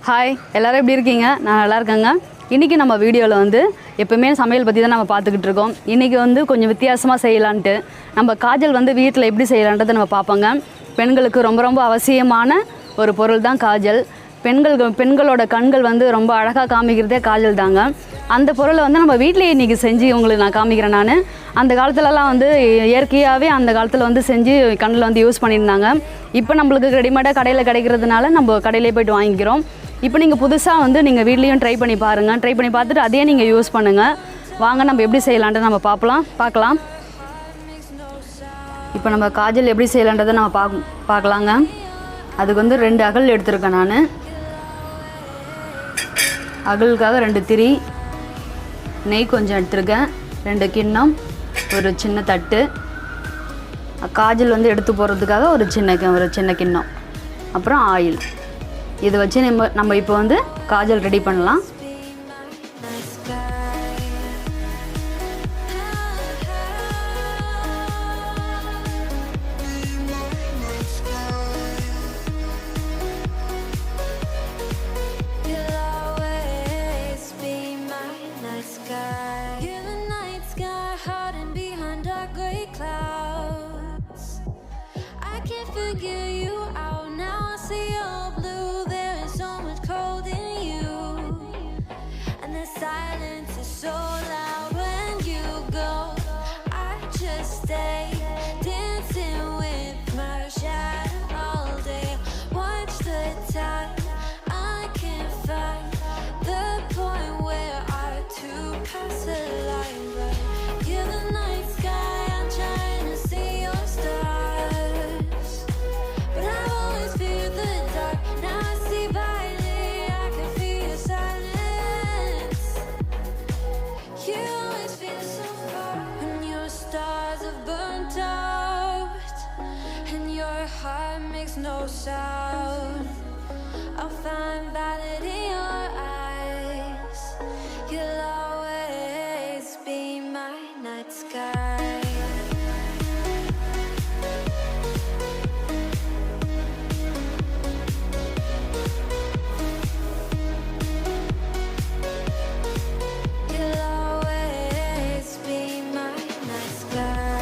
Hi, எல்லோரும் எப்படி இருக்கீங்க? நான் நல்லா இருக்கேங்க. இன்றைக்கி நம்ம வீடியோவில் வந்து எப்போவுமே சமையல் பற்றி தான் நம்ம பார்த்துக்கிட்டு இருக்கோம். இன்றைக்கி வந்து கொஞ்சம் வித்தியாசமாக செய்யலான்ட்டு நம்ம காஜல் வந்து வீட்டில் எப்படி செய்யலான்றதை நம்ம பார்ப்போங்க. பெண்களுக்கு ரொம்ப ரொம்ப அவசியமான ஒரு பொருள் தான் காஜல். பெண்களோட கண்கள் வந்து ரொம்ப அழகாக காமிக்கிறதே காஜல் தாங்க. அந்த பொருளை வந்து நம்ம வீட்டிலேயே இன்றைக்கி செஞ்சு உங்களுக்கு நான் காமிக்கிறேன். நான் அந்த காலத்துலலாம் வந்து இயற்கையாகவே அந்த காலத்தில் வந்து செஞ்சு கண்ணில் வந்து யூஸ் பண்ணியிருந்தாங்க. இப்போ நம்மளுக்கு ரெடிமேடாக கடையில் கிடைக்கிறதுனால நம்ம கடையிலே போய்ட்டு வாங்கிக்கிறோம். இப்போ நீங்கள் புதுசாக வந்து நீங்கள் வீட்லேயும் ட்ரை பண்ணி பாருங்கள். ட்ரை பண்ணி பார்த்துட்டு அதையே நீங்கள் யூஸ் பண்ணுங்கள். வாங்க நம்ம எப்படி செய்யலான்ட்டு நம்ம பார்க்கலாம். இப்போ நம்ம காஜல் எப்படி செய்யலான்றதை நம்ம பார்க்கலாங்க. அதுக்கு வந்து 2 அகல் எடுத்துருக்கேன். நான் அகலுக்காக 2 திரி, நெய் கொஞ்சம் எடுத்துருக்கேன், 2 கிண்ணம், ஒரு சின்ன தட்டு, காஜல் வந்து எடுத்து போடுறதுக்காக ஒரு சின்ன கிண்ணம், அப்புறம் ஆயில். இதை வச்சு நம்ம இப்போ வந்து காஜல் ரெடி பண்ணலாம். No sound. I'll find valid in your eyes. You'll always be my night sky. You'll always be my night sky.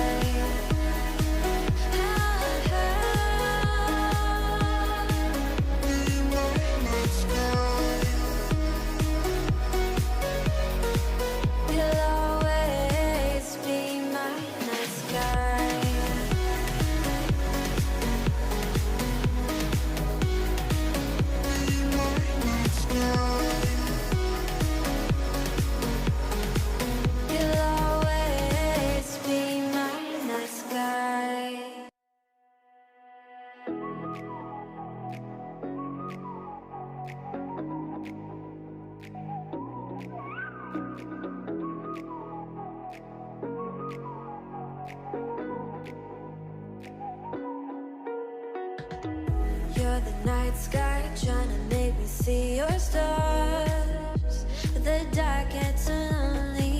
You're the night sky, trying to make me see your stars. But the dark gets lonely.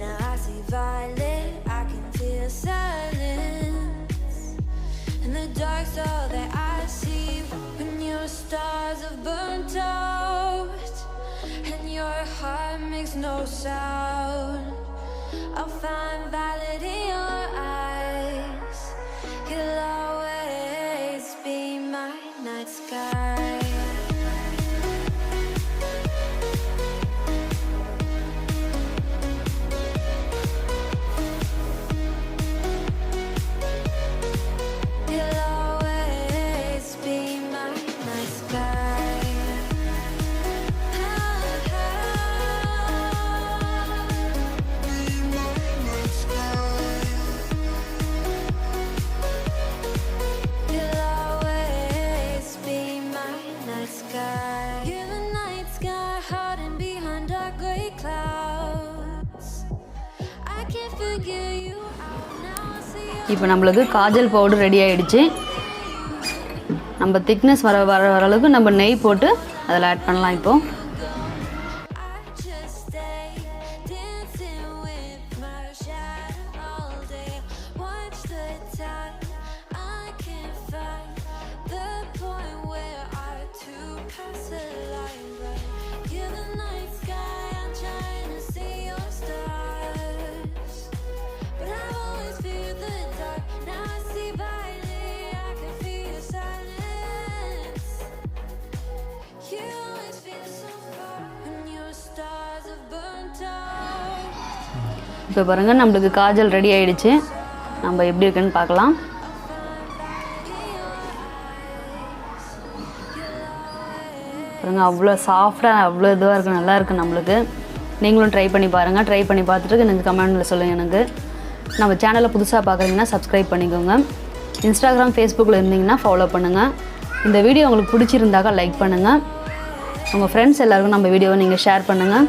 Now I see violet, I can feel silence. And the dark's all that I see. When your stars have burnt out and your heart makes no sound, I'll find valid in your eyes. You'll always be my night sky. You'll always be my night sky. Be my night sky. You'll always be my night sky. You're the night sky hiding behind dark gray clouds. I can't figure you out now. I see you. இப்போ நம்மளுக்கு Kajal powder ready ஆகிடுச்சு. நம்ம thickness வர அளவுக்கு நம்ம நெய் போட்டு அதில் ஆட் பண்ணலாம். இப்போது The point where our two paths align. இப்போ பாருங்கள் நம்மளுக்கு காஜல் ரெடி ஆகிடுச்சு. நம்ம எப்படி இருக்குன்னு பார்க்கலாம். பாருங்கள் அவ்வளோ சாஃப்டாக அவ்வளோ இதுவாக இருக்குது, நல்லா இருக்குது நம்மளுக்கு. நீங்களும் ட்ரை பண்ணி பாருங்கள். ட்ரை பண்ணி பார்த்துட்டு எனக்கு கமெண்டில் சொல்லுங்கள். எனக்கு நம்ம சேனலை புதுசாக பார்க்குறீங்கன்னா சப்ஸ்கிரைப் பண்ணிக்கோங்க. இன்ஸ்டாகிராம் ஃபேஸ்புக்கில் இருந்தீங்கன்னா ஃபாலோ பண்ணுங்கள். இந்த வீடியோ உங்களுக்கு பிடிச்சிருந்தாக்கா லைக் பண்ணுங்கள். உங்கள் ஃப்ரெண்ட்ஸ் எல்லாருக்கும் நம்ம வீடியோவை நீங்கள் ஷேர் பண்ணுங்கள்.